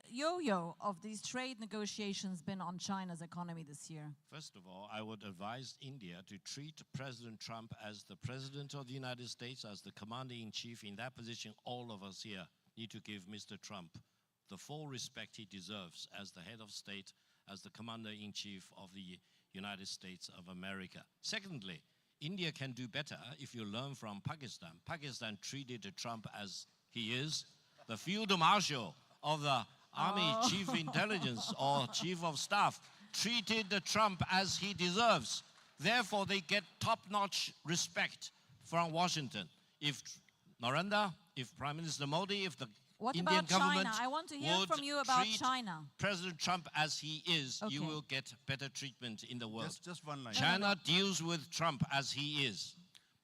yo-yo of these trade negotiations been on China's economy this year? First of all, I would advise India to treat President Trump as the President of the United States, as the Commander-in-Chief. In that position, all of us here need to give Mr. Trump the full respect he deserves as the head of state, as the Commander-in-Chief of the United States of America. Secondly, India can do better if you learn from Pakistan. Pakistan treated Trump as he is, the field marshal of the army chief intelligence or chief of staff, treated Trump as he deserves. Therefore, they get top-notch respect from Washington. If Narendra, if Prime Minister Modi, if the What Indian about China? government I want to hear would from you about treat China. President Trump as he is, you Okay. will get better treatment in the world. Just one line. China deals with Trump as he is.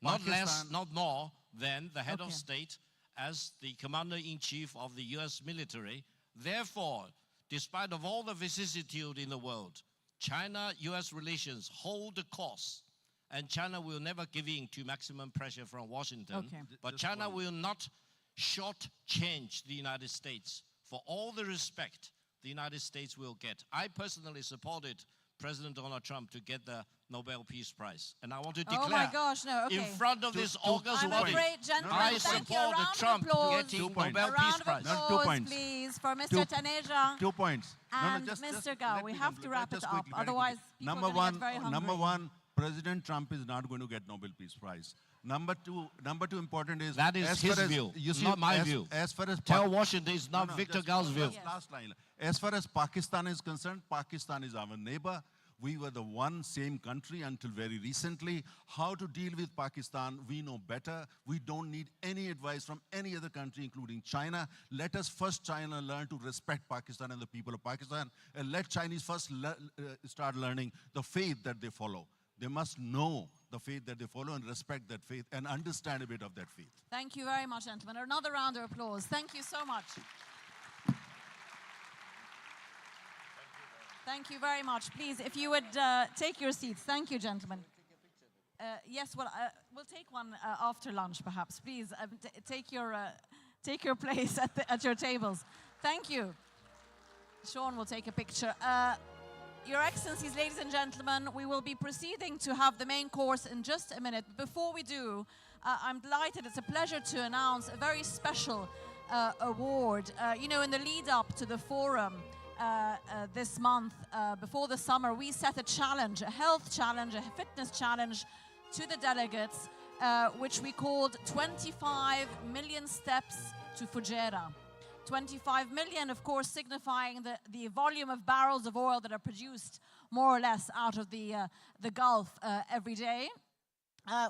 Not less, Pakistan- not more than the head of Okay. state as the commander-in-chief of the US military. Therefore, despite of all the vicissitude in the world, China-US relations hold the course. And China will never give in to maximum pressure from Washington. Okay. But Just China one. will not shortchange the United States for all the respect the United States will get. I personally supported President Donald Trump to get the Nobel Peace Prize. And I want to declare Oh my gosh, no, okay. in front of this august I'm body, afraid, gentlemen, I thank you. A support round of Trump applause. getting 2 points. Nobel A Peace round of Prize. No, 2 applause, points. please, for Mr. Two- Taneja 2 points. and Mr. Gao. let We me have to complete. wrap Just it up. quickly, very Otherwise, quickly. people are number gonna one, get very hungry. number one, President Trump is not going to get Nobel Peace Prize. Number two important is That is as his far as- view, you see, not my as, view. As far as Tell Washington it's not No, Victor just Gao's view. Last line. As far as Pakistan is concerned, Pakistan is our neighbor. We were the one same country until very recently. How to deal with Pakistan, we know better. We don't need any advice from any other country, including China. Let us first, China, learn to respect Pakistan and the people of Pakistan. And let Chinese first start learning the faith that they follow. They must know the faith that they follow and respect that faith and understand a bit of that faith. Thank you very much, gentlemen. Another round of applause. Thank you so much. Thank you very much. Please, if you would take your seats. Thank you, gentlemen. Yes, well, we'll take one after lunch, perhaps. Please take your place at your tables. Thank you. Sean will take a picture. Your Excellencies, ladies and gentlemen, we will be proceeding to have the main course in just a minute. Before we do, I'm delighted, it's a pleasure to announce a very special award. You know, in the lead up to the forum this month, before the summer, we set a challenge, a health challenge, a fitness challenge to the delegates, which we called 25 million steps to Fujairah. 25 million, of course, signifying the volume of barrels of oil that are produced more or less out of the Gulf every day.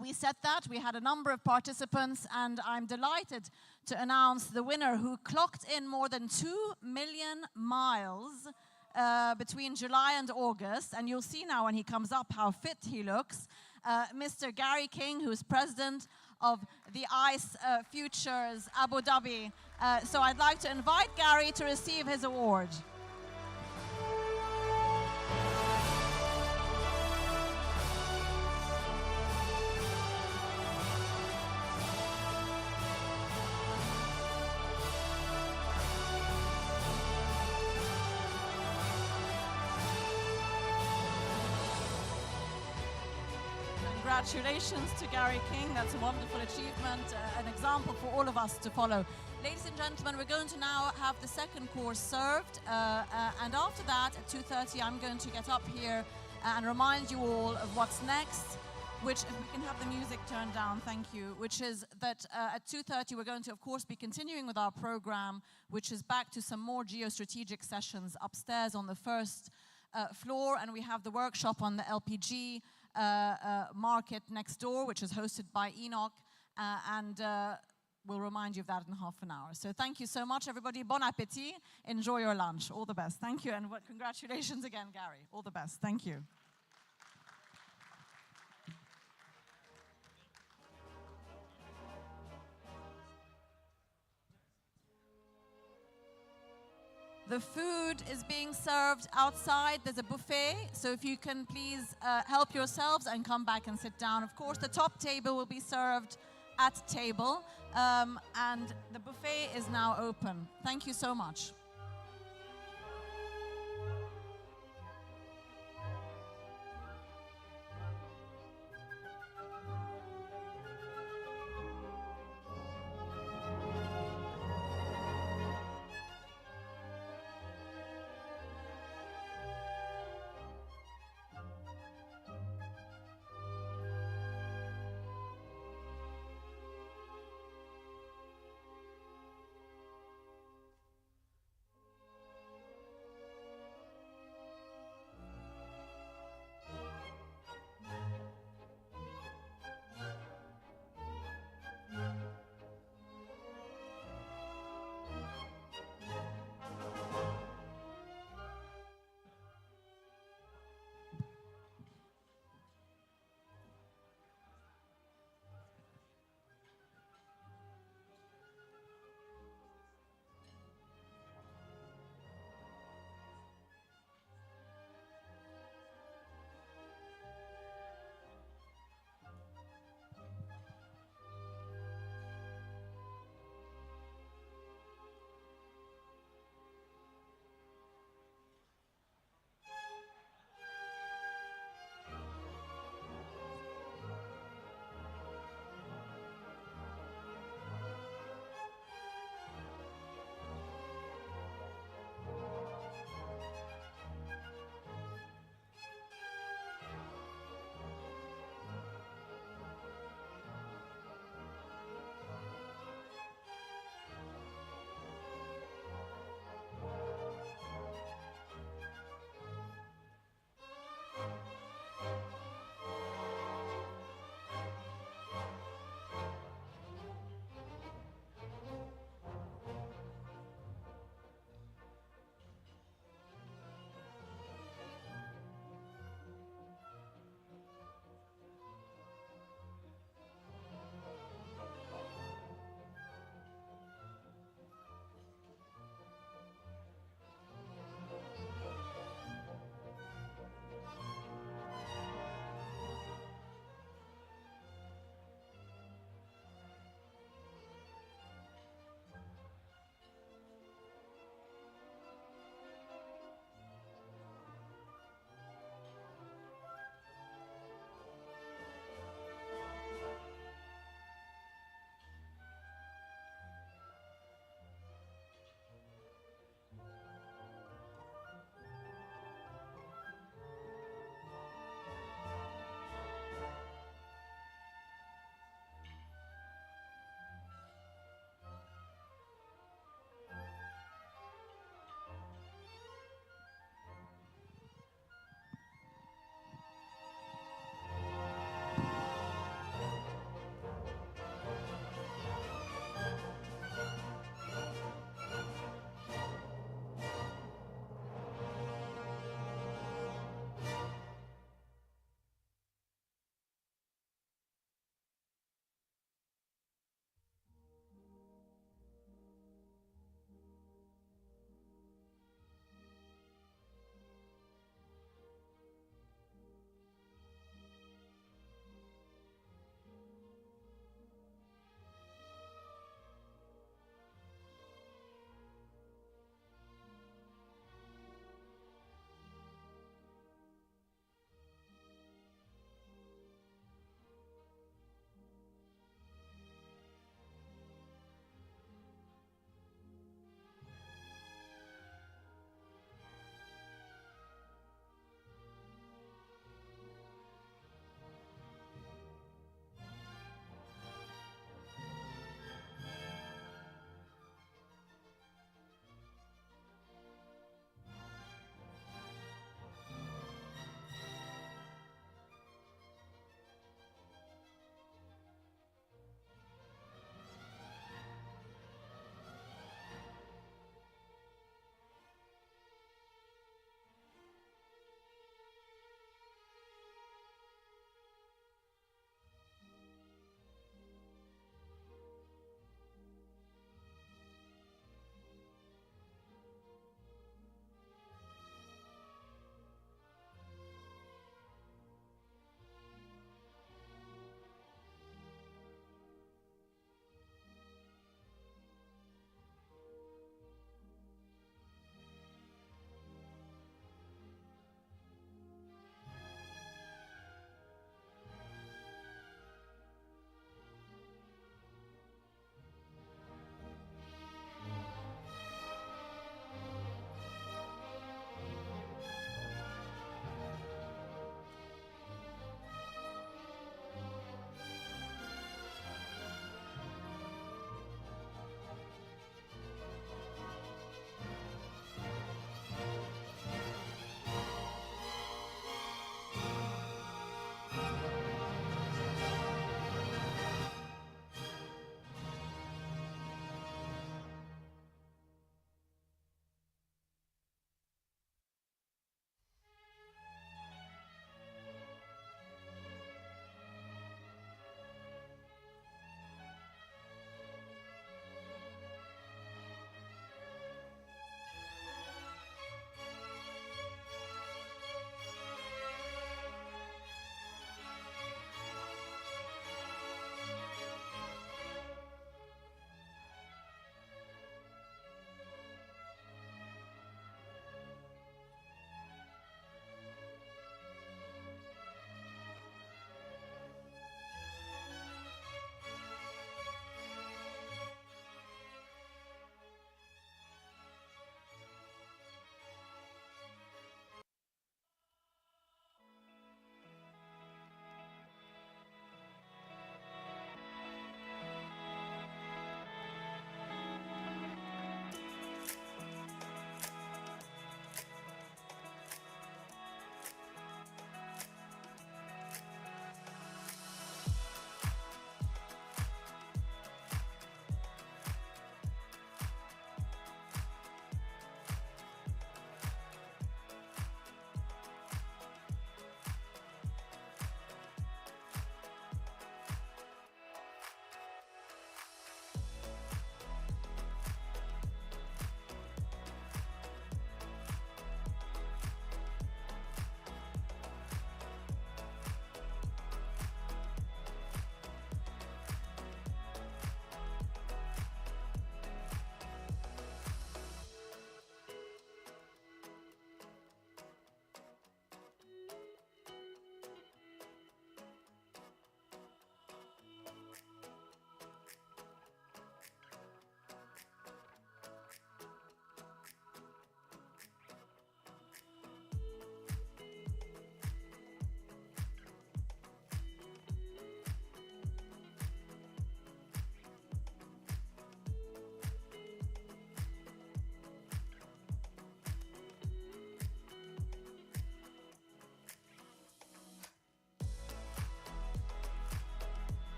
We set that. We had a number of participants, and I'm delighted to announce the winner who clocked in more than 2 million miles between July and August. And you'll see now when he comes up how fit he looks. Mr. Gary King, who's president of the ICE Futures Abu Dhabi. So I'd like to invite Gary to receive his award. Congratulations to Gary King. That's a wonderful achievement, an example for all of us to follow. Ladies and gentlemen, we're going to now have the second course served. And after that, at 2:30, I'm going to get up here and remind you all of what's next, which, if we can have the music turned down, thank you, which is that at 2:30, we're going to, of course, be continuing with our program, which is back to some more geostrategic sessions upstairs on the first floor. And we have the workshop on the LPG market next door, which is hosted by Enoch, and we'll remind you of that in half an hour. So thank you so much, everybody. Bon appétit. Enjoy your lunch. All the best. Thank you, and congratulations again, Gary. All the best. Thank you. The food is being served outside. There's a buffet, so if you can please help yourselves and come back and sit down. Of course, the top table will be served at table, and the buffet is now open. Thank you so much.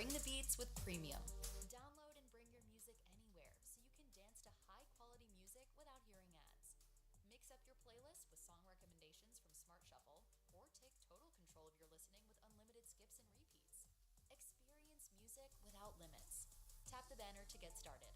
Bring the beats with Premium. Download and bring your music anywhere so you can dance to high-quality music without hearing ads. Mix up your playlist with song recommendations from Smart Shuffle, or take total control of your listening with unlimited skips and repeats. Experience music without limits. Tap the banner to get started.